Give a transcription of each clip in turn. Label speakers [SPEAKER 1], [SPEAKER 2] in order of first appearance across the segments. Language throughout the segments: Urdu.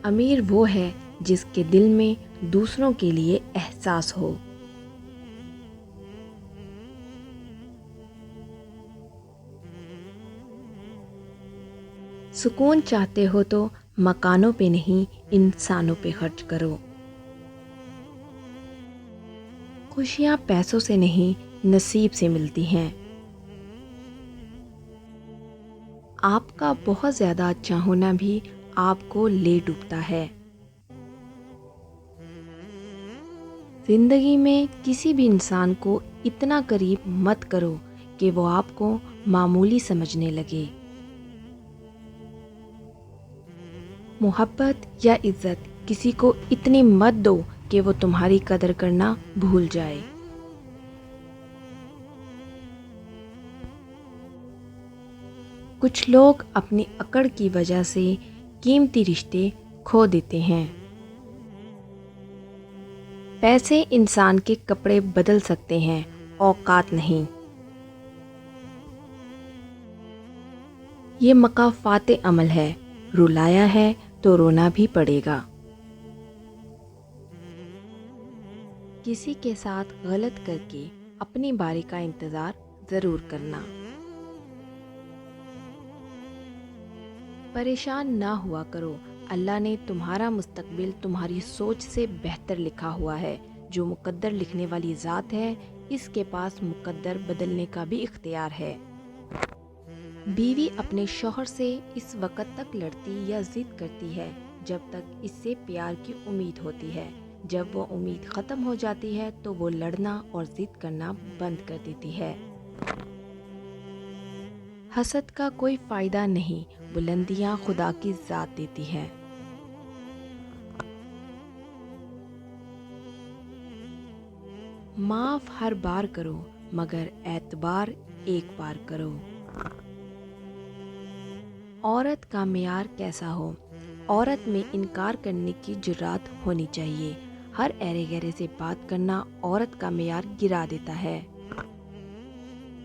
[SPEAKER 1] امیر وہ ہے جس کے دل میں دوسروں کے لیے احساس ہو۔ سکون چاہتے ہو تو مکانوں پہ نہیں انسانوں پہ خرچ کرو۔ خوشیاں پیسوں سے نہیں نصیب سے ملتی ہیں۔ آپ کا بہت زیادہ اچھا ہونا بھی آپ کو لے ڈوبتا ہے۔ زندگی میں کسی بھی انسان کو اتنا قریب مت کرو کہ وہ آپ کو معمولی سمجھنے لگے۔ محبت یا عزت کسی کو اتنی مت دو کہ وہ تمہاری قدر کرنا بھول جائے۔ کچھ لوگ اپنی اکڑ کی وجہ سے قیمتی رشتے کھو دیتے ہیں۔ پیسے انسان کے کپڑے بدل سکتے ہیں، اوقات نہیں۔ یہ مکافات عمل ہے، رلایا ہے تو رونا بھی پڑے گا۔ کسی کے ساتھ غلط کر کے اپنی باری کا انتظار ضرور کرنا۔ پریشان نہ ہوا کرو، اللہ نے تمہارا مستقبل تمہاری سوچ سے بہتر لکھا ہوا ہے۔ جو مقدر لکھنے والی ذات ہے، اس کے پاس مقدر بدلنے کا بھی اختیار ہے۔ بیوی اپنے شوہر سے اس وقت تک لڑتی یا ضد کرتی ہے جب تک اس سے پیار کی امید ہوتی ہے۔ جب وہ امید ختم ہو جاتی ہے تو وہ لڑنا اور ضد کرنا بند کر دیتی ہے۔ حسد کا کوئی فائدہ نہیں، بلندیاں خدا کی ذات دیتی ہے۔ معاف ہر بار کرو مگر اعتبار ایک بار کرو۔ عورت کا معیار کیسا ہو؟ عورت میں انکار کرنے کی جرات ہونی چاہیے۔ ہر ایرے گیرے سے بات کرنا عورت کا معیار گرا دیتا ہے۔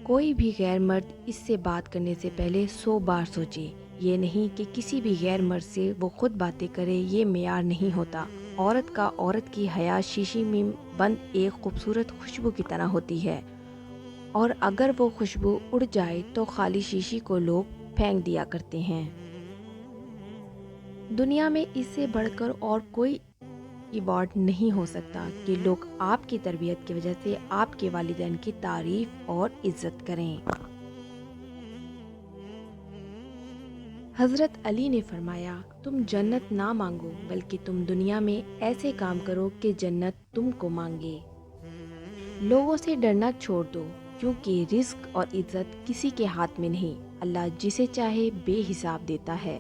[SPEAKER 1] کوئی بھی غیر مرد اس سے بات کرنے سے پہلے 100 بار سوچے۔ یہ نہیں کہ کسی بھی غیر مرد سے وہ خود باتیں کرے، یہ معیار نہیں ہوتا۔ عورت کی حیات شیشی میں بند ایک خوبصورت خوشبو کی طرح ہوتی ہے، اور اگر وہ خوشبو اڑ جائے تو خالی شیشی کو لوگ پھینک دیا کرتے ہیں۔ دنیا میں اس سے بڑھ کر اور کوئی ایوارڈ نہیں ہو سکتا کہ لوگ آپ کی تربیت کی وجہ سے آپ کے والدین کی تعریف اور عزت کریں۔ حضرت علی نے فرمایا، تم جنت نہ مانگو بلکہ تم دنیا میں ایسے کام کرو کہ جنت تم کو مانگے۔ لوگوں سے ڈرنا چھوڑ دو، کیونکہ رزق اور عزت کسی کے ہاتھ میں نہیں، اللہ جسے چاہے بے حساب دیتا ہے۔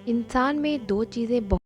[SPEAKER 1] انسان میں دو چیزیں بہت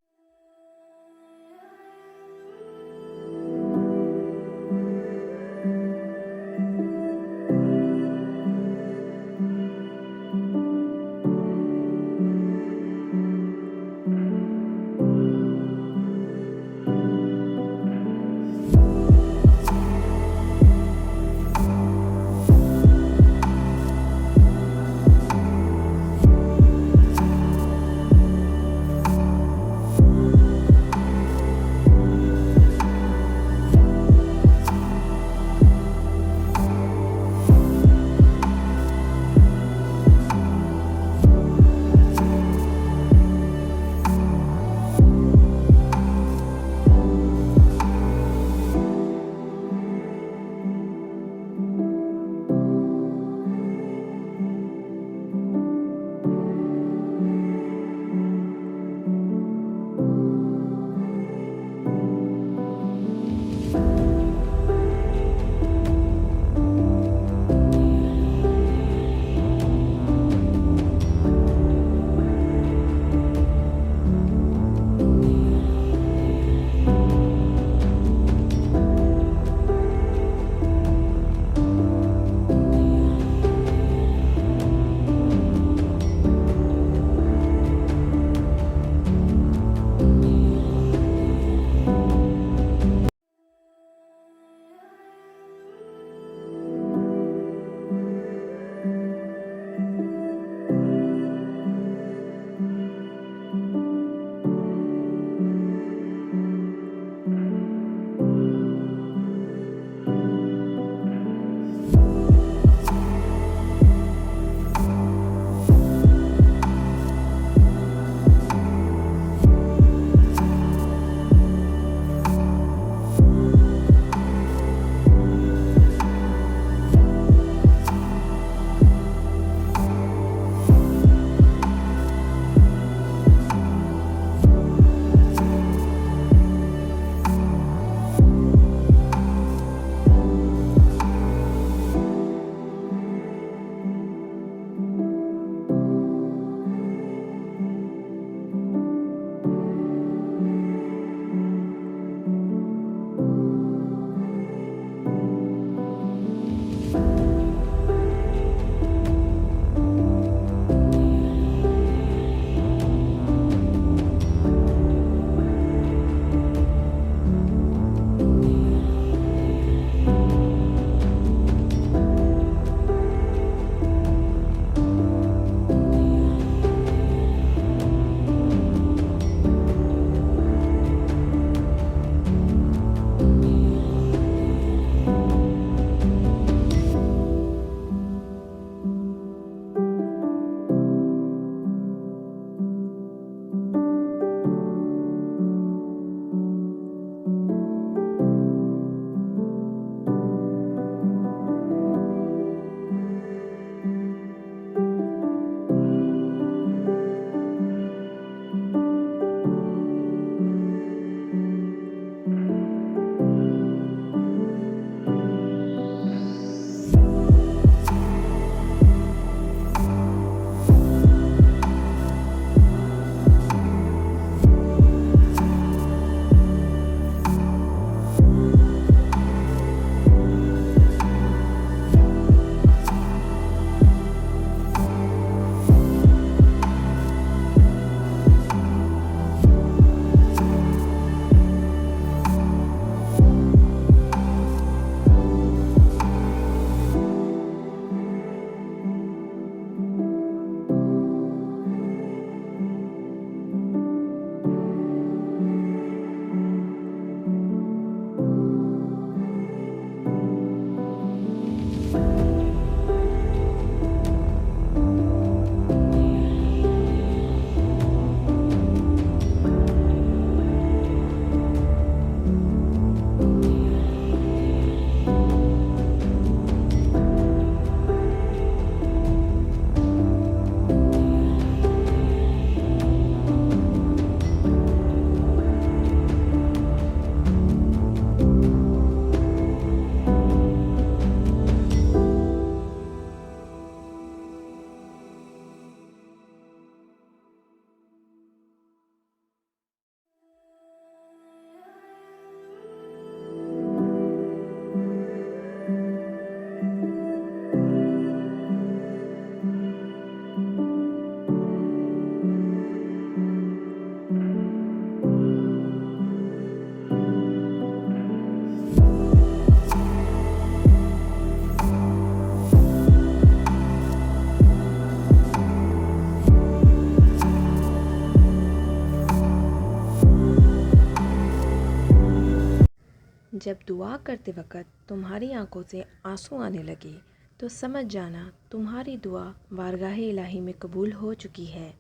[SPEAKER 1] جب دعا کرتے وقت تمہاری آنکھوں سے آنسو آنے لگے تو سمجھ جانا تمہاری دعا بارگاہ الہی میں قبول ہو چکی ہے۔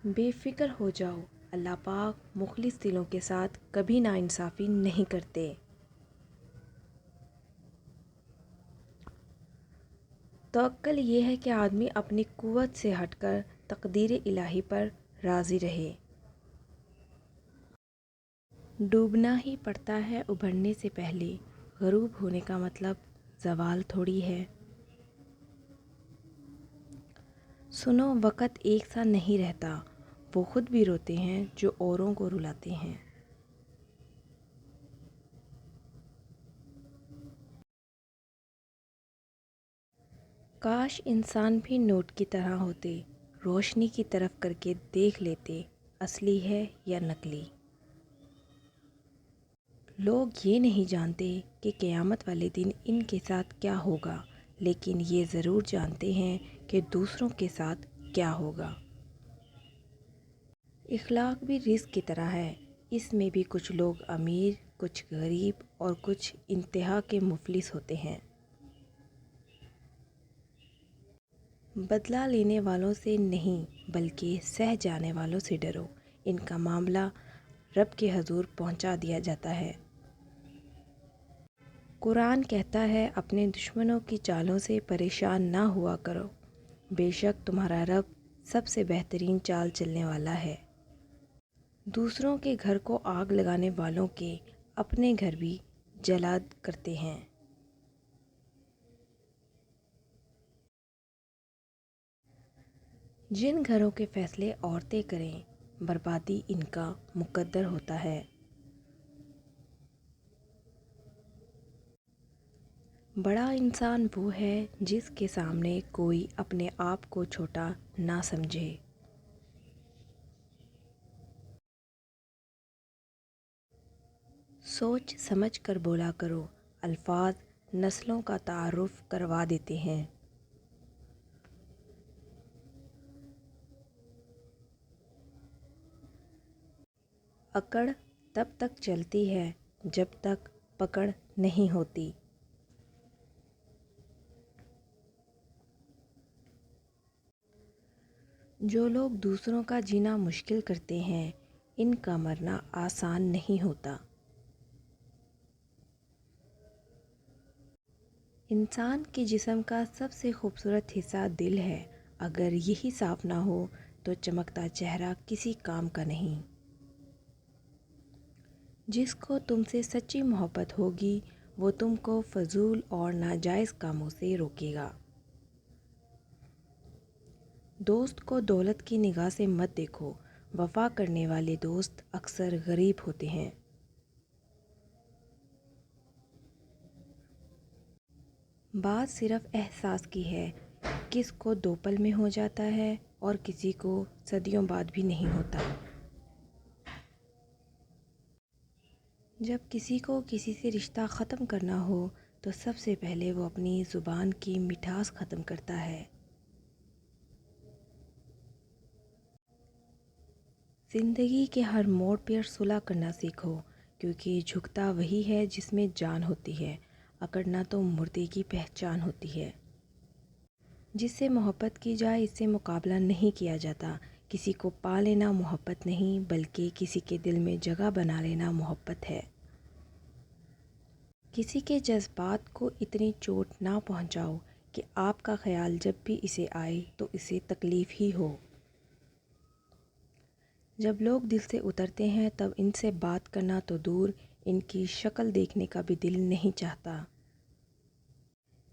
[SPEAKER 1] بے فکر ہو جاؤ، اللہ پاک مخلص دلوں کے ساتھ کبھی ناانصافی نہیں کرتے۔ توکل یہ ہے کہ آدمی اپنی قوت سے ہٹ کر تقدیر الہی پر راضی رہے۔ ڈوبنا ہی پڑتا ہے ابھرنے سے پہلے، غروب ہونے کا مطلب زوال تھوڑی ہے۔ سنو، وقت ایک سا نہیں رہتا، وہ خود بھی روتے ہیں جو اوروں کو رلاتے ہیں۔ کاش انسان بھی نوٹ کی طرح ہوتے، روشنی کی طرف کر کے دیکھ لیتے اصلی ہے یا نکلی۔ لوگ یہ نہیں جانتے کہ قیامت والے دن ان کے ساتھ کیا ہوگا، لیکن یہ ضرور جانتے ہیں کہ دوسروں کے ساتھ کیا ہوگا۔ اخلاق بھی رزق کی طرح ہے، اس میں بھی کچھ لوگ امیر، کچھ غریب اور کچھ انتہا کے مفلس ہوتے ہیں۔ بدلہ لینے والوں سے نہیں بلکہ سہ جانے والوں سے ڈرو، ان کا معاملہ رب کے حضور پہنچا دیا جاتا ہے۔ قرآن کہتا ہے اپنے دشمنوں کی چالوں سے پریشان نہ ہوا کرو، بے شک تمہارا رب سب سے بہترین چال چلنے والا ہے۔ دوسروں کے گھر کو آگ لگانے والوں کے اپنے گھر بھی جلا کرتے ہیں۔ جن گھروں کے فیصلے عورتیں کریں، بربادی ان کا مقدر ہوتا ہے۔ بڑا انسان وہ ہے جس کے سامنے کوئی اپنے آپ کو چھوٹا نہ سمجھے۔ سوچ سمجھ کر بولا کرو، الفاظ نسلوں کا تعارف کروا دیتے ہیں۔ اکڑ تب تک چلتی ہے جب تک پکڑ نہیں ہوتی۔ جو لوگ دوسروں کا جینا مشکل کرتے ہیں، ان کا مرنا آسان نہیں ہوتا۔ انسان کے جسم کا سب سے خوبصورت حصہ دل ہے، اگر یہی صاف نہ ہو تو چمکتا چہرہ کسی کام کا نہیں۔ جس کو تم سے سچی محبت ہوگی وہ تم کو فضول اور ناجائز کاموں سے روکے گا۔ دوست کو دولت کی نگاہ سے مت دیکھو، وفا کرنے والے دوست اکثر غریب ہوتے ہیں۔ بات صرف احساس کی ہے، کس کو 2 پل میں ہو جاتا ہے اور کسی کو صدیوں بعد بھی نہیں ہوتا۔ جب کسی کو کسی سے رشتہ ختم کرنا ہو تو سب سے پہلے وہ اپنی زبان کی مٹھاس ختم کرتا ہے۔ زندگی کے ہر موڑ پر صلح کرنا سیکھو، کیونکہ جھکتا وہی ہے جس میں جان ہوتی ہے، اکڑنا تو مردے کی پہچان ہوتی ہے۔ جس سے محبت کی جائے اس سے مقابلہ نہیں کیا جاتا۔ کسی کو پا لینا محبت نہیں بلکہ کسی کے دل میں جگہ بنا لینا محبت ہے۔ کسی کے جذبات کو اتنی چوٹ نہ پہنچاؤ کہ آپ کا خیال جب بھی اسے آئے تو اسے تکلیف ہی ہو۔ جب لوگ دل سے اترتے ہیں تب ان سے بات کرنا تو دور، ان کی شکل دیکھنے کا بھی دل نہیں چاہتا۔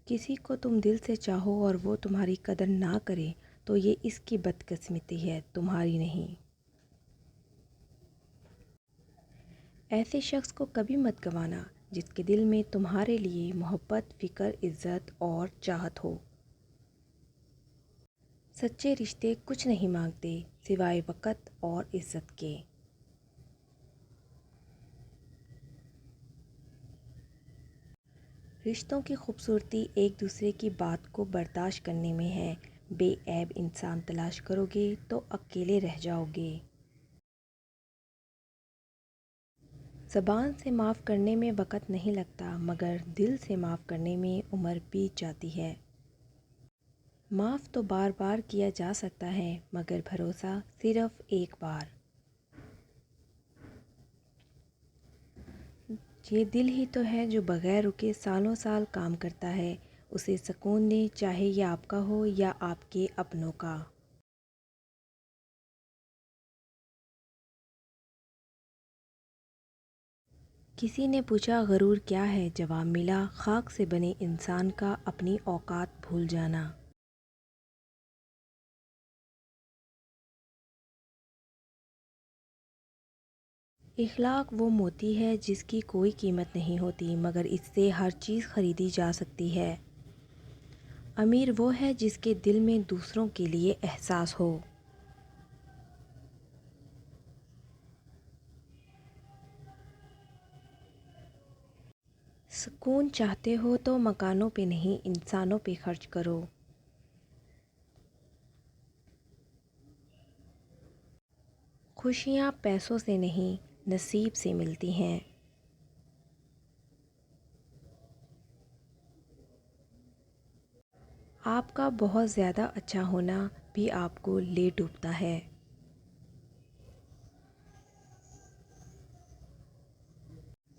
[SPEAKER 1] کسی کو تم دل سے چاہو اور وہ تمہاری قدر نہ کرے تو یہ اس کی بدقسمتی ہے، تمہاری نہیں۔ ایسے شخص کو کبھی مت گنوانا جس کے دل میں تمہارے لیے محبت، فکر، عزت اور چاہت ہو۔ سچے رشتے کچھ نہیں مانگتے سوائے وقت اور عزت کے۔ رشتوں کی خوبصورتی ایک دوسرے کی بات کو برداشت کرنے میں ہے۔ بے عیب انسان تلاش کرو گے تو اکیلے رہ جاؤ گے۔ زبان سے معاف کرنے میں وقت نہیں لگتا مگر دل سے معاف کرنے میں عمر بیت جاتی ہے۔ معاف تو بار بار کیا جا سکتا ہے مگر بھروسہ صرف ایک بار۔ یہ دل ہی تو ہے جو بغیر رکے سالوں سال کام کرتا ہے، اسے سکون دے چاہے یہ آپ کا ہو یا آپ کے اپنوں کا۔ کسی نے پوچھا غرور کیا ہے؟ جواب ملا خاک سے بنے انسان کا اپنی اوقات بھول جانا۔ اخلاق وہ موتی ہے جس کی کوئی قیمت نہیں ہوتی مگر اس سے ہر چیز خریدی جا سکتی ہے۔ امیر وہ ہے جس کے دل میں دوسروں کے لیے احساس ہو۔ سکون چاہتے ہو تو مکانوں پہ نہیں انسانوں پہ خرچ کرو۔ خوشیاں پیسوں سے نہیں نصیب سے ملتی ہیں۔ آپ کا بہت زیادہ اچھا ہونا بھی آپ کو لے ڈوبتا ہے۔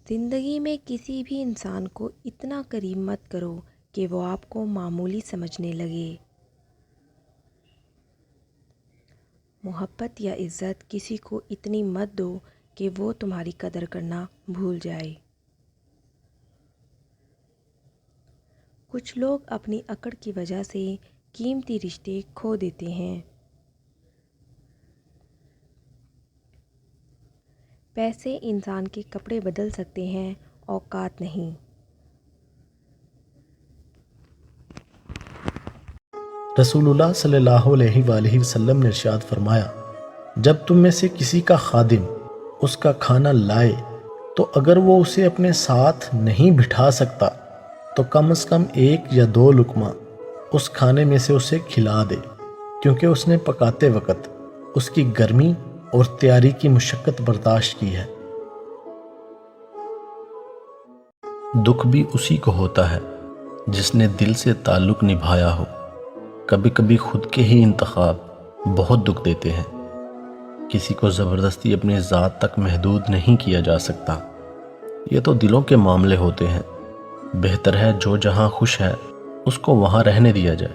[SPEAKER 1] زندگی میں کسی بھی انسان کو اتنا قریب مت کرو کہ وہ آپ کو معمولی سمجھنے لگے۔ محبت یا عزت کسی کو اتنی مت دو کہ وہ تمہاری قدر کرنا بھول جائے۔ کچھ لوگ اپنی اکڑ کی وجہ سے قیمتی رشتے کھو دیتے ہیں۔ پیسے انسان کے کپڑے بدل سکتے ہیں، اوقات نہیں۔
[SPEAKER 2] رسول اللہ صلی اللہ علیہ وآلہ وسلم نے ارشاد فرمایا، جب تم میں سے کسی کا خادم اس کا کھانا لائے تو اگر وہ اسے اپنے ساتھ نہیں بٹھا سکتا تو کم از کم 1 یا 2 لقمہ اس کھانے میں سے اسے کھلا دے، کیونکہ اس نے پکاتے وقت اس کی گرمی اور تیاری کی مشقت برداشت کی ہے۔ دکھ بھی اسی کو ہوتا ہے جس نے دل سے تعلق نبھایا ہو۔ کبھی کبھی خود کے ہی انتخاب بہت دکھ دیتے ہیں۔ کسی کو زبردستی اپنی ذات تک محدود نہیں کیا جا سکتا، یہ تو دلوں کے معاملے ہوتے ہیں۔ بہتر ہے جو جہاں خوش ہے اس کو وہاں رہنے دیا جائے۔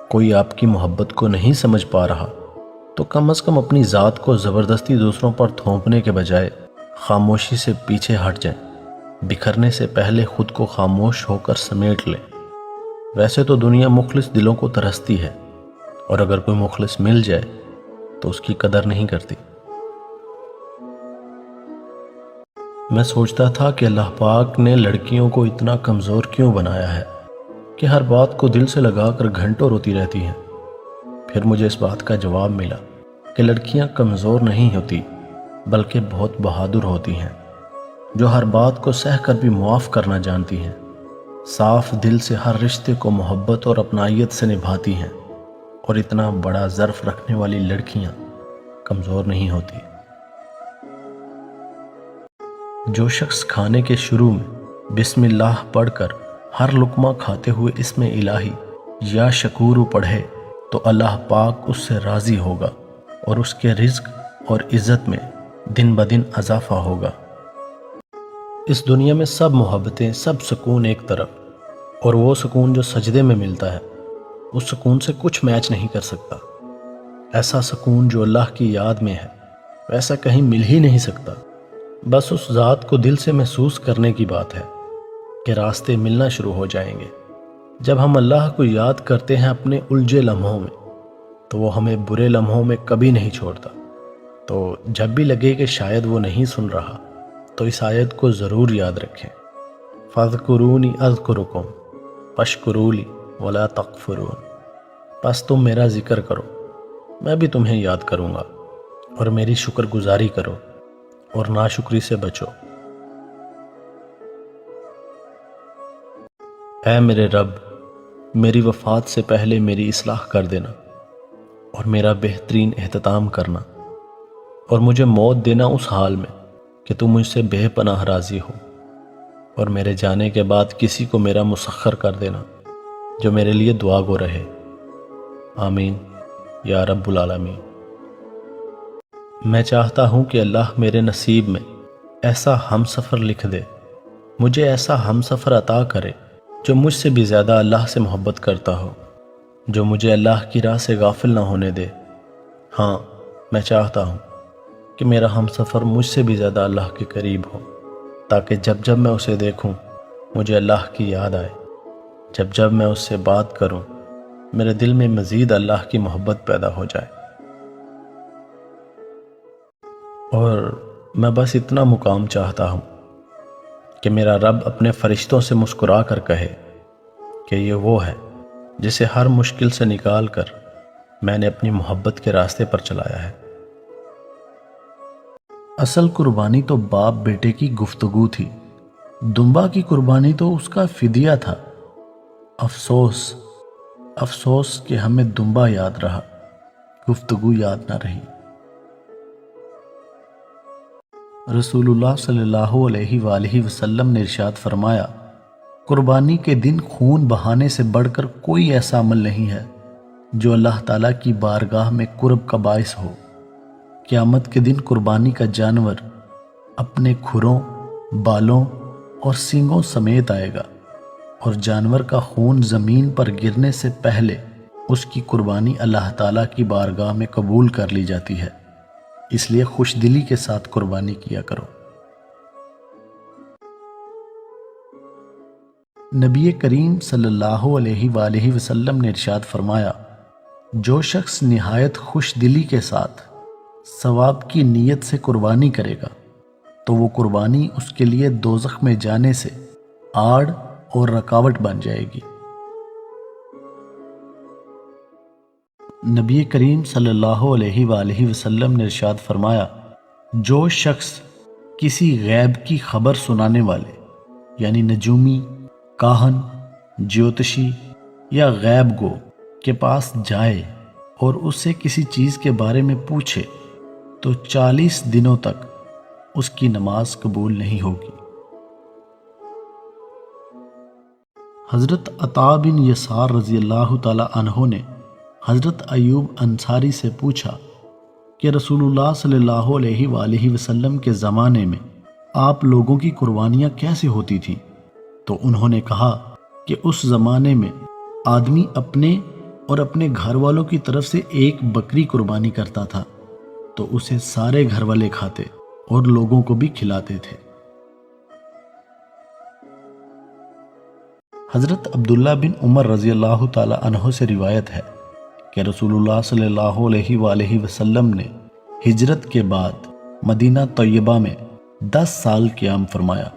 [SPEAKER 2] کوئی آپ کی محبت کو نہیں سمجھ پا رہا تو کم از کم اپنی ذات کو زبردستی دوسروں پر تھوپنے کے بجائے خاموشی سے پیچھے ہٹ جائیں۔ بکھرنے سے پہلے خود کو خاموش ہو کر سمیٹ لیں۔ ویسے تو دنیا مخلص دلوں کو ترستی ہے، اور اگر کوئی مخلص مل جائے تو اس کی قدر نہیں کرتی۔ میں سوچتا تھا کہ اللہ پاک نے لڑکیوں کو اتنا کمزور کیوں بنایا ہے کہ ہر بات کو دل سے لگا کر گھنٹوں روتی رہتی ہیں۔ پھر مجھے اس بات کا جواب ملا کہ لڑکیاں کمزور نہیں ہوتی بلکہ بہت بہادر ہوتی ہیں، جو ہر بات کو سہ کر بھی معاف کرنا جانتی ہیں، صاف دل سے ہر رشتے کو محبت اور اپنائیت سے نبھاتی ہیں، اور اتنا بڑا ظرف رکھنے والی لڑکیاں کمزور نہیں ہوتی۔ جو شخص کھانے کے شروع میں بسم اللہ پڑھ کر ہر لقمہ کھاتے ہوئے اسم الہی یا شکور پڑھے تو اللہ پاک اس سے راضی ہوگا اور اس کے رزق اور عزت میں دن بدن اضافہ ہوگا۔ اس دنیا میں سب محبتیں، سب سکون ایک طرف، اور وہ سکون جو سجدے میں ملتا ہے اس سکون سے کچھ میچ نہیں کر سکتا۔ ایسا سکون جو اللہ کی یاد میں ہے ویسا کہیں مل ہی نہیں سکتا۔ بس اس ذات کو دل سے محسوس کرنے کی بات ہے کہ راستے ملنا شروع ہو جائیں گے۔ جب ہم اللہ کو یاد کرتے ہیں اپنے الجھے لمحوں میں تو وہ ہمیں برے لمحوں میں کبھی نہیں چھوڑتا۔ تو جب بھی لگے کہ شاید وہ نہیں سن رہا تو اس آیت کو ضرور یاد رکھیں، فَاذْكُرُونِي أَذْكُرُكُمْ وَاشْكُرُوا لِي وَلَا تَكْفُرُونِ۔ بس تم میرا ذکر کرو، میں بھی تمہیں یاد کروں گا، اور میری شکر گزاری کرو اور ناشکری سے بچو۔ اے میرے رب، میری وفات سے پہلے میری اصلاح کر دینا اور میرا بہترین اہتمام کرنا، اور مجھے موت دینا اس حال میں کہ تو مجھ سے بے پناہ راضی ہو، اور میرے جانے کے بعد کسی کو میرا مسخر کر دینا جو میرے لیے دعا گو رہے۔ آمین یا رب العالمین۔ میں چاہتا ہوں کہ اللہ میرے نصیب میں ایسا ہم سفر لکھ دے، مجھے ایسا ہم سفر عطا کرے جو مجھ سے بھی زیادہ اللہ سے محبت کرتا ہو، جو مجھے اللہ کی راہ سے غافل نہ ہونے دے۔ ہاں، میں چاہتا ہوں کہ میرا ہم سفر مجھ سے بھی زیادہ اللہ کے قریب ہو، تاکہ جب جب میں اسے دیکھوں مجھے اللہ کی یاد آئے، جب جب میں اس سے بات کروں میرے دل میں مزید اللہ کی محبت پیدا ہو جائے۔ اور میں بس اتنا مقام چاہتا ہوں کہ میرا رب اپنے فرشتوں سے مسکرا کر کہے کہ یہ وہ ہے جسے ہر مشکل سے نکال کر میں نے اپنی محبت کے راستے پر چلایا ہے۔ اصل قربانی تو باپ بیٹے کی گفتگو تھی، دمبا کی قربانی تو اس کا فدیہ تھا۔ افسوس کہ ہمیں دمبا یاد رہا، گفتگو یاد نہ رہی۔ رسول اللہ صلی اللہ علیہ وآلہ وسلم نے ارشاد فرمایا، قربانی کے دن خون بہانے سے بڑھ کر کوئی ایسا عمل نہیں ہے جو اللہ تعالیٰ کی بارگاہ میں قرب کا باعث ہو۔ قیامت کے دن قربانی کا جانور اپنے کھروں، بالوں اور سینگوں سمیت آئے گا، اور جانور کا خون زمین پر گرنے سے پہلے اس کی قربانی اللہ تعالیٰ کی بارگاہ میں قبول کر لی جاتی ہے، اس لیے خوش دلی کے ساتھ قربانی کیا کرو۔ نبی کریم صلی اللہ علیہ وآلہ وسلم نے ارشاد فرمایا، جو شخص نہایت خوش دلی کے ساتھ ثواب کی نیت سے قربانی کرے گا تو وہ قربانی اس کے لیے دوزخ میں جانے سے آڑ اور رکاوٹ بن جائے گی۔ نبی کریم صلی اللہ علیہ وآلہ وسلم نے ارشاد فرمایا، جو شخص کسی غیب کی خبر سنانے والے یعنی نجومی، کاہن، جیوتشی یا غیب گو کے پاس جائے اور اس سے کسی چیز کے بارے میں پوچھے تو 40 دنوں تک اس کی نماز قبول نہیں ہوگی۔ حضرت عطا بن یسار رضی اللہ تعالی عنہ نے حضرت ایوب انصاری سے پوچھا کہ رسول اللہ صلی اللہ علیہ وآلہ وسلم کے زمانے میں آپ لوگوں کی قربانیاں کیسے ہوتی تھیں؟ تو انہوں نے کہا کہ اس زمانے میں آدمی اپنے اور اپنے گھر والوں کی طرف سے ایک بکری قربانی کرتا تھا تو اسے سارے گھر والے کھاتے اور لوگوں کو بھی کھلاتے تھے۔ حضرت عبداللہ بن عمر رضی اللہ تعالی عنہ سے روایت ہے کہ رسول اللہ صلی اللہ علیہ وآلہ وسلم نے ہجرت کے بعد مدینہ طیبہ میں 10 سال قیام فرمایا،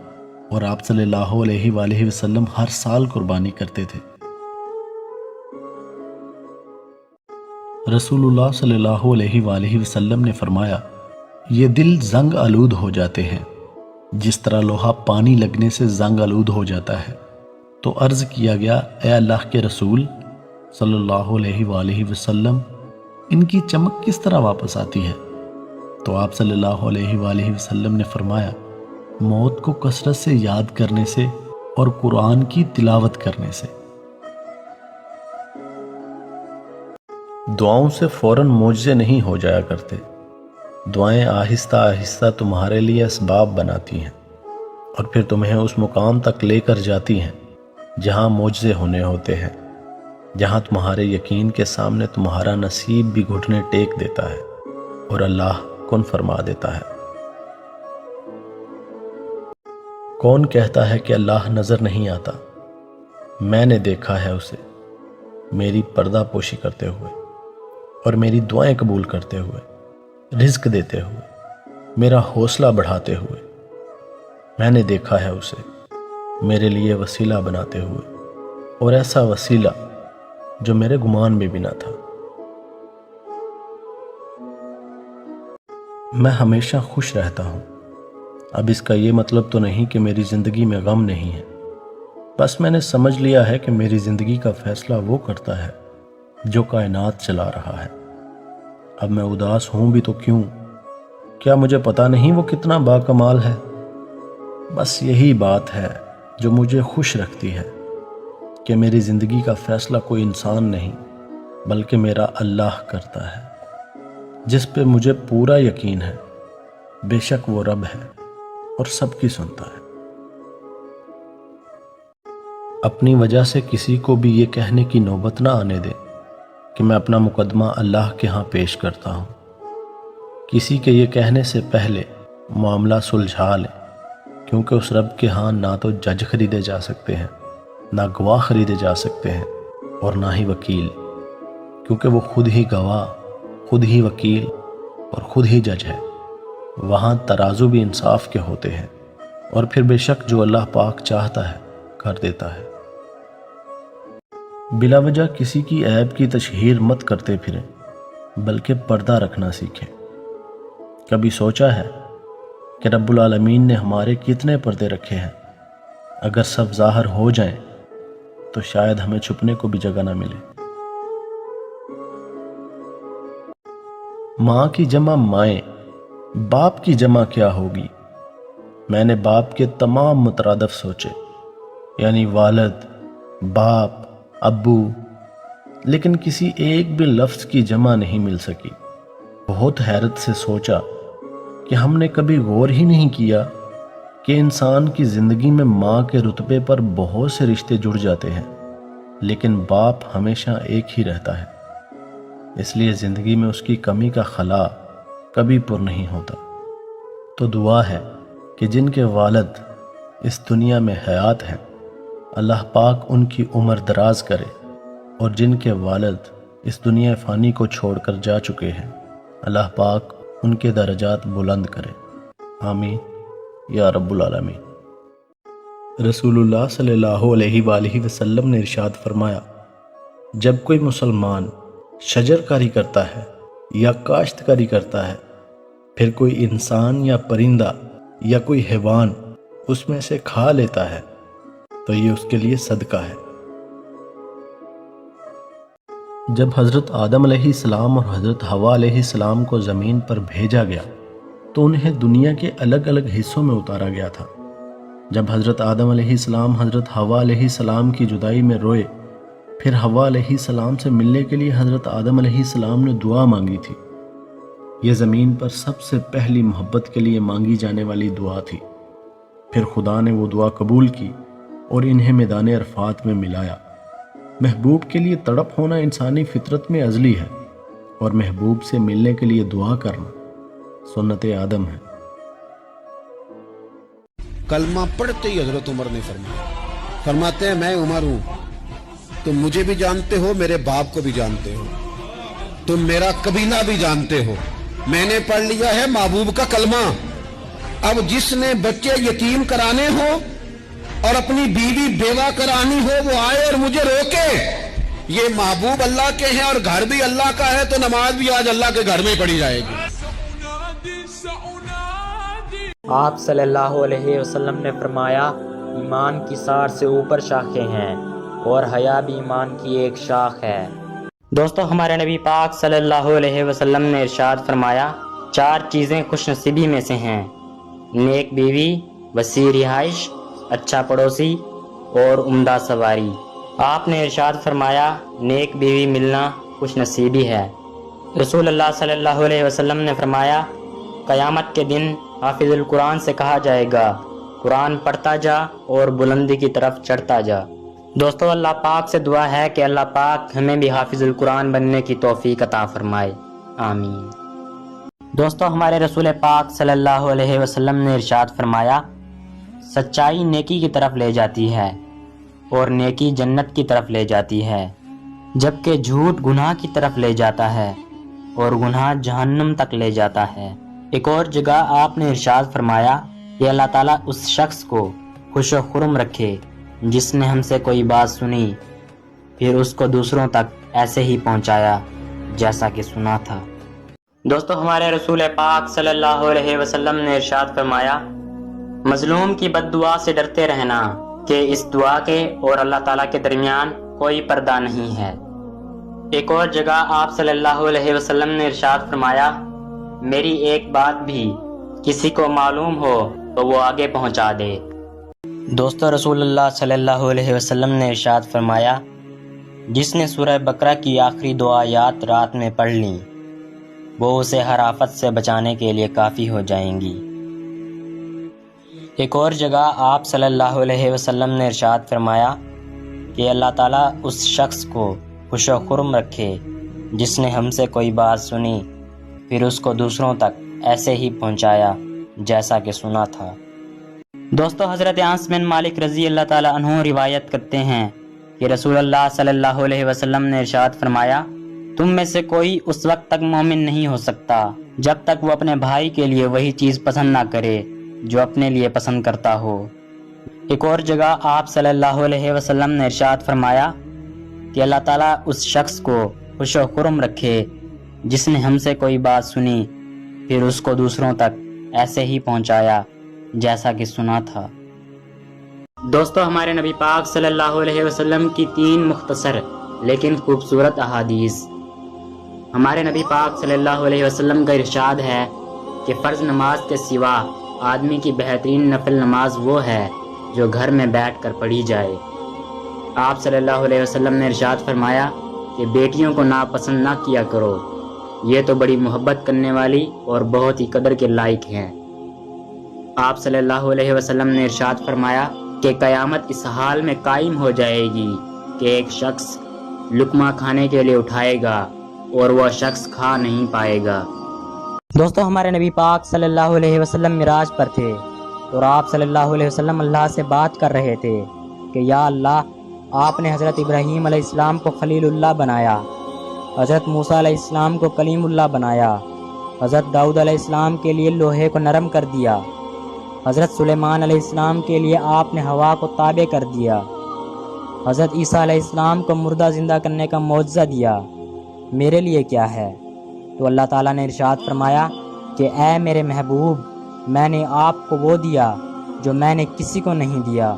[SPEAKER 2] اور آپ صلی اللہ علیہ وآلہ وسلم ہر سال قربانی کرتے تھے۔ رسول اللہ صلی اللہ علیہ وآلہ وسلم نے فرمایا، یہ دل زنگ آلود ہو جاتے ہیں جس طرح لوہا پانی لگنے سے زنگ آلود ہو جاتا ہے۔ تو عرض کیا گیا، اے اللہ کے رسول صلی اللہ علیہ وآلہ وسلم، ان کی چمک کس طرح واپس آتی ہے؟ تو آپ صلی اللہ علیہ وآلہ وسلم نے فرمایا، موت کو کثرت سے یاد کرنے سے اور قرآن کی تلاوت کرنے سے۔ دعاؤں سے فوراً معجزے نہیں ہو جایا کرتے، دعائیں آہستہ آہستہ تمہارے لیے اسباب بناتی ہیں اور پھر تمہیں اس مقام تک لے کر جاتی ہیں جہاں معجزے ہونے ہوتے ہیں، جہاں تمہارے یقین کے سامنے تمہارا نصیب بھی گھٹنے ٹیک دیتا ہے اور اللہ کن فرما دیتا ہے۔ کون کہتا ہے کہ اللہ نظر نہیں آتا؟ میں نے دیکھا ہے اسے، میری پردہ پوشی کرتے ہوئے اور میری دعائیں قبول کرتے ہوئے، رزق دیتے ہوئے، میرا حوصلہ بڑھاتے ہوئے۔ میں نے دیکھا ہے اسے میرے لیے وسیلہ بناتے ہوئے، اور ایسا وسیلہ جو میرے گمان میں بھی نہ تھا۔ میں ہمیشہ خوش رہتا ہوں۔ اب اس کا یہ مطلب تو نہیں کہ میری زندگی میں غم نہیں ہے، بس میں نے سمجھ لیا ہے کہ میری زندگی کا فیصلہ وہ کرتا ہے جو کائنات چلا رہا ہے۔ اب میں اداس ہوں بھی تو کیوں؟ کیا مجھے پتہ نہیں وہ کتنا باکمال ہے؟ بس یہی بات ہے جو مجھے خوش رکھتی ہے کہ میری زندگی کا فیصلہ کوئی انسان نہیں بلکہ میرا اللہ کرتا ہے، جس پہ مجھے پورا یقین ہے۔ بے شک وہ رب ہے اور سب کی سنتا ہے۔ اپنی وجہ سے کسی کو بھی یہ کہنے کی نوبت نہ آنے دے کہ میں اپنا مقدمہ اللہ کے ہاں پیش کرتا ہوں۔ کسی کے یہ کہنے سے پہلے معاملہ سلجھا لیں، کیونکہ اس رب کے ہاں نہ تو جج خریدے جا سکتے ہیں، نہ گواہ خریدے جا سکتے ہیں، اور نہ ہی وکیل، کیونکہ وہ خود ہی گواہ، خود ہی وکیل اور خود ہی جج ہے۔ وہاں ترازو بھی انصاف کے ہوتے ہیں، اور پھر بے شک جو اللہ پاک چاہتا ہے کر دیتا ہے۔ بلا وجہ کسی کی عیب کی تشہیر مت کرتے پھریں، بلکہ پردہ رکھنا سیکھیں۔ کبھی سوچا ہے کہ رب العالمین نے ہمارے کتنے پردے رکھے ہیں؟ اگر سب ظاہر ہو جائیں تو شاید ہمیں چھپنے کو بھی جگہ نہ ملے۔ ماں کی جمع مائیں، باپ کی جمع کیا ہوگی؟ میں نے باپ کے تمام مترادف سوچے، یعنی والد، باپ، ابو، لیکن کسی ایک بھی لفظ کی جمع نہیں مل سکی۔ بہت حیرت سے سوچا کہ ہم نے کبھی غور ہی نہیں کیا کہ انسان کی زندگی میں ماں کے رتبے پر بہت سے رشتے جڑ جاتے ہیں، لیکن باپ ہمیشہ ایک ہی رہتا ہے۔ اس لیے زندگی میں اس کی کمی کا خلا کبھی پر نہیں ہوتا۔ تو دعا ہے کہ جن کے والد اس دنیا میں حیات ہیں، اللہ پاک ان کی عمر دراز کرے، اور جن کے والد اس دنیا فانی کو چھوڑ کر جا چکے ہیں، اللہ پاک ان کے درجات بلند کرے۔ آمین یا رب العالمین۔ رسول اللہ صلی اللہ علیہ وآلہ وسلم نے ارشاد فرمایا، جب کوئی مسلمان شجر کاری کرتا ہے یا کاشتکاری کرتا ہے، پھر کوئی انسان یا پرندہ یا کوئی حیوان اس میں سے کھا لیتا ہے، تو یہ اس کے لیے صدقہ ہے۔ جب حضرت آدم علیہ السلام اور حضرت حوا علیہ السلام کو زمین پر بھیجا گیا تو انہیں دنیا کے الگ الگ حصوں میں اتارا گیا تھا۔ جب حضرت آدم علیہ السلام حضرت حوا علیہ السلام کی جدائی میں روئے، پھر حوا علیہ السلام سے ملنے کے لیے حضرت آدم علیہ السلام نے دعا مانگی تھی۔ یہ زمین پر سب سے پہلی محبت کے لیے مانگی جانے والی دعا تھی۔ پھر خدا نے وہ دعا قبول کی اور انہیں میدان عرفات میں ملایا۔ محبوب کے لیے تڑپ ہونا انسانی فطرت میں ازلی ہے، اور محبوب سے ملنے کے لیے دعا کرنا سنت آدم ہے۔
[SPEAKER 3] کلمہ پڑھتے ہی حضرت عمر نے فرماتے ہیں میں عمر ہوں، تم مجھے بھی جانتے ہو، میرے باپ کو بھی جانتے ہو، تم میرا قبیلہ بھی جانتے ہو، میں نے پڑھ لیا ہے محبوب کا کلمہ۔ اب جس نے بچے یتیم کرانے ہو اور اپنی بیوی بیوہ کرانی ہو، وہ آئے اور مجھے روکے۔ یہ محبوب اللہ کے ہیں اور گھر بھی اللہ کا ہے، تو نماز بھی آج اللہ کے گھر میں پڑھی جائے گی۔
[SPEAKER 4] آپ صلی اللہ علیہ وسلم نے فرمایا، ایمان کی سار سے اوپر شاخیں ہیں اور حیا بھی ایمان کی ایک شاخ ہے۔ دوستو، ہمارے نبی پاک صلی اللہ علیہ وسلم نے ارشاد فرمایا، 4 چیزیں خوش نصیبی میں سے ہیں: نیک بیوی، وسیع رہائش، اچھا پڑوسی اور عمدہ سواری۔ آپ نے ارشاد فرمایا، نیک بیوی ملنا خوش نصیبی ہے۔ رسول اللہ صلی اللہ علیہ وسلم نے فرمایا، قیامت کے دن حافظ القرآن سے کہا جائے گا، قرآن پڑھتا جا اور بلندی کی طرف چڑھتا جا۔ دوستو، اللہ پاک سے دعا ہے کہ اللہ پاک ہمیں بھی حافظ القرآن بننے کی توفیق عطا فرمائے، آمین۔ دوستو، ہمارے رسول پاک صلی اللہ علیہ وسلم نے ارشاد فرمایا، سچائی نیکی کی طرف لے جاتی ہے اور نیکی جنت کی طرف لے جاتی ہے، جبکہ جھوٹ گناہ کی طرف لے جاتا ہے اور گناہ جہنم تک لے جاتا ہے۔ ایک اور جگہ آپ نے ارشاد فرمایا کہ اللہ تعالیٰ اس شخص کو خوش و خرم رکھے جس نے ہم سے کوئی بات سنی پھر اس کو دوسروں تک ایسے ہی پہنچایا جیسا کہ سنا تھا۔ دوستو، ہمارے رسول پاک صلی اللہ علیہ وسلم نے ارشاد فرمایا، مظلوم کی بد دعا سے ڈرتے رہنا کہ اس دعا کے اور اللہ تعالیٰ کے درمیان کوئی پردہ نہیں ہے۔ ایک اور جگہ آپ صلی اللہ علیہ وسلم نے ارشاد فرمایا، میری ایک بات بھی کسی کو معلوم ہو تو وہ آگے پہنچا دے۔ دوستو رسول اللہ صلی اللہ علیہ وسلم نے ارشاد فرمایا، جس نے سورہ بقرہ کی آخری 2 آیات رات میں پڑھ لیں وہ اسے ہر آفت سے بچانے کے لیے کافی ہو جائیں گی۔ ایک اور جگہ آپ صلی اللہ علیہ وسلم نے ارشاد فرمایا کہ اللہ تعالیٰ اس شخص کو خوش و خرم رکھے جس نے ہم سے کوئی بات سنی پھر اس کو دوسروں تک ایسے ہی پہنچایا جیسا کہ سنا تھا۔ دوستو حضرت انس بن مالک رضی اللہ تعالیٰ عنہ روایت کرتے ہیں کہ رسول اللہ صلی اللہ علیہ وسلم نے ارشاد فرمایا، تم میں سے کوئی اس وقت تک مومن نہیں ہو سکتا جب تک وہ اپنے بھائی کے لیے وہی چیز پسند نہ کرے جو اپنے لیے پسند کرتا ہو۔ ایک اور جگہ آپ صلی اللہ علیہ وسلم نے ارشاد فرمایا کہ اللہ تعالیٰ اس شخص کو خوش و خرم رکھے جس نے ہم سے کوئی بات سنی پھر اس کو دوسروں تک ایسے ہی پہنچایا جیسا کہ سنا تھا۔ دوستو ہمارے نبی پاک صلی اللہ علیہ وسلم کی 3 مختصر لیکن خوبصورت احادیث۔ ہمارے نبی پاک صلی اللہ علیہ وسلم کا ارشاد ہے کہ فرض نماز کے سوا آدمی کی بہترین نفل نماز وہ ہے جو گھر میں بیٹھ کر پڑھی جائے۔ آپ صلی اللہ علیہ وسلم نے ارشاد فرمایا کہ بیٹیوں کو ناپسند نہ کیا کرو، یہ تو بڑی محبت کرنے والی اور بہت ہی قدر کے لائق ہیں۔ آپ صلی اللہ علیہ وسلم نے ارشاد فرمایا کہ قیامت اس حال میں قائم ہو جائے گی کہ ایک شخص لقمہ کھانے کے لیے اٹھائے گا اور وہ شخص کھا نہیں پائے گا۔ دوستو ہمارے نبی پاک صلی اللہ علیہ وسلم معراج پر تھے اور آپ صلی اللہ علیہ وسلم اللہ سے بات کر رہے تھے کہ یا اللہ، آپ نے حضرت ابراہیم علیہ السلام کو خلیل اللہ بنایا، حضرت موسیٰ علیہ السلام کو کلیم اللہ بنایا، حضرت داؤد علیہ السلام کے لیے لوہے کو نرم کر دیا، حضرت سلیمان علیہ السلام کے لیے آپ نے ہوا کو تابع کر دیا، حضرت عیسیٰ علیہ السلام کو مردہ زندہ کرنے کا معجزہ دیا، میرے لیے کیا ہے؟ تو اللہ تعالیٰ نے ارشاد فرمایا کہ اے میرے محبوب، میں نے آپ کو وہ دیا جو میں نے کسی کو نہیں دیا۔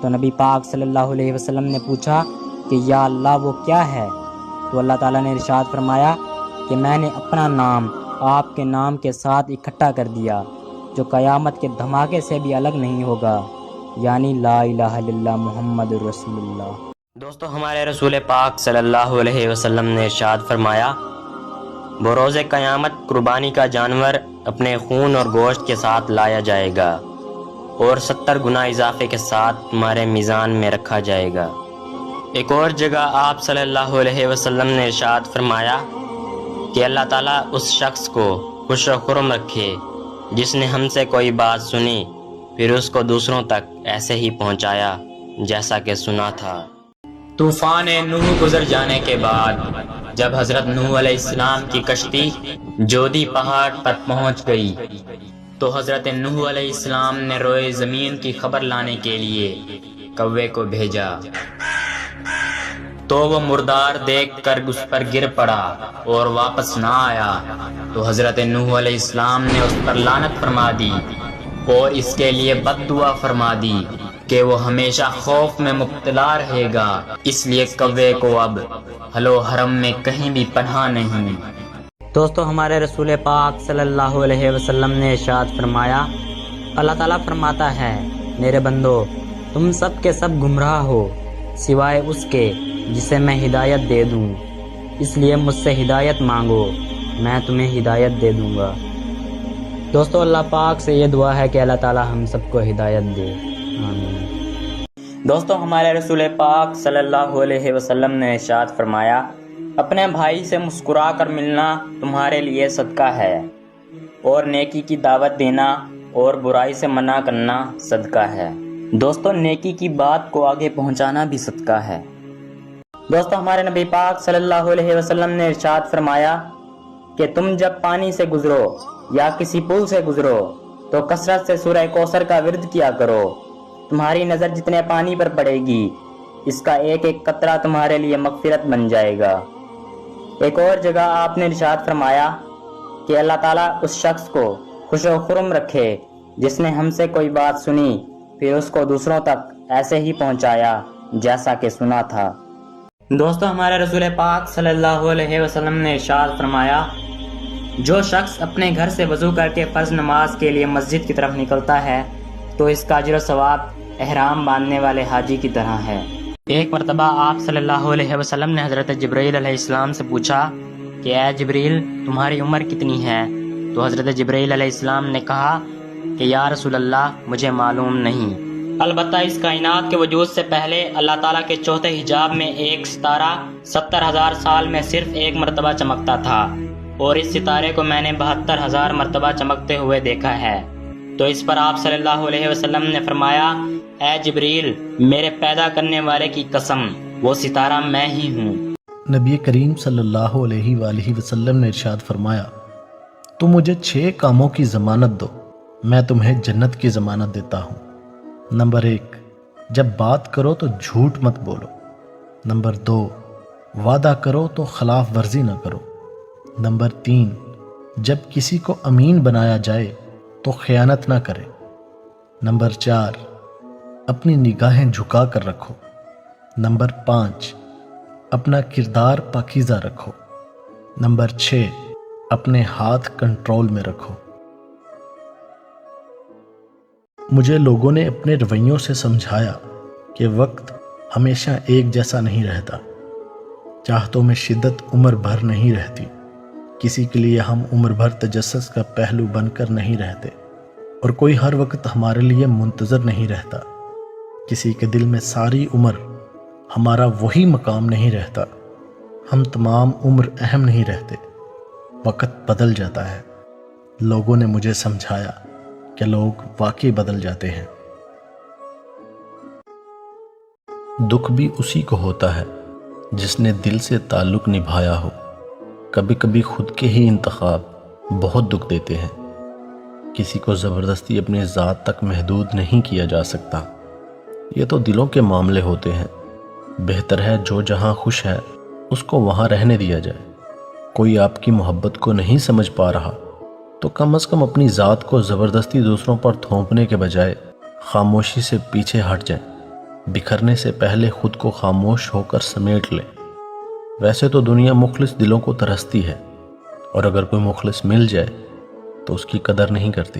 [SPEAKER 4] تو نبی پاک صلی اللہ علیہ وسلم نے پوچھا کہ یا اللہ وہ کیا ہے؟ تو اللہ تعالیٰ نے ارشاد فرمایا کہ میں نے اپنا نام آپ کے نام کے ساتھ اکٹھا کر دیا جو قیامت کے دھماکے سے بھی الگ نہیں ہوگا، یعنی لا الہ الا اللہ محمد رسول اللہ۔ دوستو ہمارے رسول پاک صلی اللہ علیہ وسلم نے ارشاد فرمایا، بروز قیامت قربانی کا جانور اپنے خون اور گوشت کے ساتھ لایا جائے گا اور 70 گنا اضافے کے ساتھ تمہارے میزان میں رکھا جائے گا۔ ایک اور جگہ آپ صلی اللہ علیہ وسلم نے ارشاد فرمایا کہ اللہ تعالیٰ اس شخص کو خوش و خرم رکھے جس نے ہم سے کوئی بات سنی پھر اس کو دوسروں تک ایسے ہی پہنچایا جیسا کہ سنا تھا۔ طوفان نوح گزر جانے کے بعد جب حضرت نوح علیہ السلام کی کشتی جودی پہاڑ پر پہنچ گئی تو حضرت نوح علیہ السلام نے روئے زمین کی خبر لانے کے لیے کوے کو بھیجا، تو وہ مردار دیکھ کر اس پر گر پڑا اور واپس نہ آیا، تو حضرت نوح علیہ السلام نے اس پر لعنت فرما دی اور اس کے لیے بد دعا فرما دی کہ وہ ہمیشہ خوف میں مبتلا رہے گا، اس لیے کوے کو اب حل و حرم میں کہیں بھی پناہ نہیں۔ دوستو ہمارے رسول پاک صلی اللہ علیہ وسلم نے ارشاد فرمایا، اللہ تعالیٰ فرماتا ہے میرے بندو تم سب کے سب گمراہ ہو سوائے اس کے جسے میں ہدایت دے دوں، اس لیے مجھ سے ہدایت مانگو میں تمہیں ہدایت دے دوں گا۔ دوستو اللہ پاک سے یہ دعا ہے کہ اللہ تعالیٰ ہم سب کو ہدایت دے، آمین۔ دوستو ہمارے رسول پاک صلی اللہ علیہ وسلم نے ارشاد فرمایا، اپنے بھائی سے مسکرا کر ملنا تمہارے لیے صدقہ ہے، اور نیکی کی دعوت دینا اور برائی سے منع کرنا صدقہ ہے۔ دوستو نیکی کی بات کو آگے پہنچانا بھی صدقہ ہے۔ دوستو ہمارے نبی پاک صلی اللہ علیہ وسلم نے ارشاد فرمایا کہ تم جب پانی سے گزرو یا کسی پل سے گزرو تو کثرت سے سورہ کوثر کا ورد کیا کرو، تمہاری نظر جتنے پانی پر پڑے گی اس کا ایک ایک قطرہ تمہارے لیے مغفرت بن جائے گا۔ ایک اور جگہ آپ نے ارشاد فرمایا کہ اللہ تعالیٰ اس شخص کو خوش و خرم رکھے جس نے ہم سے کوئی بات سنی پھر اس کو دوسروں تک ایسے ہی پہنچایا جیسا کہ سنا تھا۔ دوستو ہمارے رسول پاک صلی اللہ علیہ وسلم نے ارشاد فرمایا، جو شخص اپنے گھر سے وضو کر کے فرض نماز کے لیے مسجد کی طرف نکلتا ہے تو اس کا اجر و ثواب احرام باندھنے والے حاجی کی طرح ہے۔ ایک مرتبہ آپ صلی اللہ علیہ وسلم نے حضرت جبرائیل علیہ السلام سے پوچھا کہ اے جبریل تمہاری عمر کتنی ہے؟ تو حضرت جبرائیل علیہ السلام نے کہا کہ یا رسول اللہ مجھے معلوم نہیں۔ البتہ اس کائنات کے وجود سے پہلے اللہ تعالیٰ کے چوتھے حجاب میں ایک ستارہ 70,000 سال میں صرف ایک مرتبہ چمکتا تھا، اور اس ستارے کو میں نے 72,000 مرتبہ چمکتے ہوئے دیکھا ہے۔ تو اس پر آپ صلی اللہ علیہ وسلم نے فرمایا اے جبریل میرے پیدا کرنے والے کی قسم وہ ستارہ میں ہی ہوں۔
[SPEAKER 2] نبی کریم صلی اللہ علیہ وآلہ وسلم نے ارشاد فرمایا تم مجھے 6 کاموں کی ضمانت دو میں تمہیں جنت کی ضمانت دیتا ہوں۔ نمبر 1، جب بات کرو تو جھوٹ مت بولو۔ نمبر 2، وعدہ کرو تو خلاف ورزی نہ کرو۔ نمبر 3، جب کسی کو امین بنایا جائے تو خیانت نہ کرے۔ نمبر 4، اپنی نگاہیں جھکا کر رکھو۔ نمبر 5، اپنا کردار پاکیزہ رکھو۔ نمبر 6، اپنے ہاتھ کنٹرول میں رکھو۔ مجھے لوگوں نے اپنے رویوں سے سمجھایا کہ وقت ہمیشہ ایک جیسا نہیں رہتا، چاہتوں میں شدت عمر بھر نہیں رہتی، کسی کے لیے ہم عمر بھر تجسس کا پہلو بن کر نہیں رہتے، اور کوئی ہر وقت ہمارے لیے منتظر نہیں رہتا، کسی کے دل میں ساری عمر ہمارا وہی مقام نہیں رہتا، ہم تمام عمر اہم نہیں رہتے، وقت بدل جاتا ہے۔ لوگوں نے مجھے سمجھایا کہ لوگ واقعی بدل جاتے ہیں۔ دکھ بھی اسی کو ہوتا ہے جس نے دل سے تعلق نبھایا ہو۔ کبھی کبھی خود کے ہی انتخاب بہت دکھ دیتے ہیں۔ کسی کو زبردستی اپنی ذات تک محدود نہیں کیا جا سکتا، یہ تو دلوں کے معاملے ہوتے ہیں۔ بہتر ہے جو جہاں خوش ہے اس کو وہاں رہنے دیا جائے۔ کوئی آپ کی محبت کو نہیں سمجھ پا رہا تو کم از کم اپنی ذات کو زبردستی دوسروں پر تھوپنے کے بجائے خاموشی سے پیچھے ہٹ جائیں۔ بکھرنے سے پہلے خود کو خاموش ہو کر سمیٹ لیں۔ ویسے تو دنیا مخلص دلوں کو ترستی ہے، اور اگر کوئی مخلص مل جائے تو اس کی قدر نہیں کرتی۔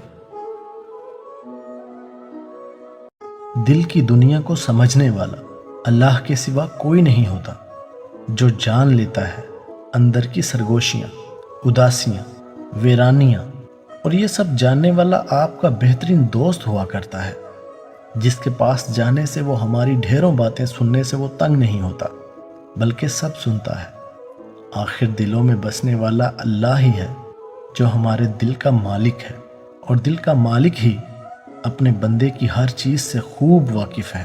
[SPEAKER 2] دل کی دنیا کو سمجھنے والا اللہ کے سوا کوئی نہیں ہوتا، جو جان لیتا ہے اندر کی سرگوشیاں، اداسیاں، ویرانیاں، اور یہ سب جاننے والا آپ کا بہترین دوست ہوا کرتا ہے، جس کے پاس جانے سے وہ ہماری ڈھیروں باتیں سننے سے وہ تنگ نہیں ہوتا، بلکہ سب سنتا ہے۔ آخر دلوں میں بسنے والا اللہ ہی ہے جو ہمارے دل کا مالک ہے، اور دل کا مالک ہی اپنے بندے کی ہر چیز سے خوب واقف ہے۔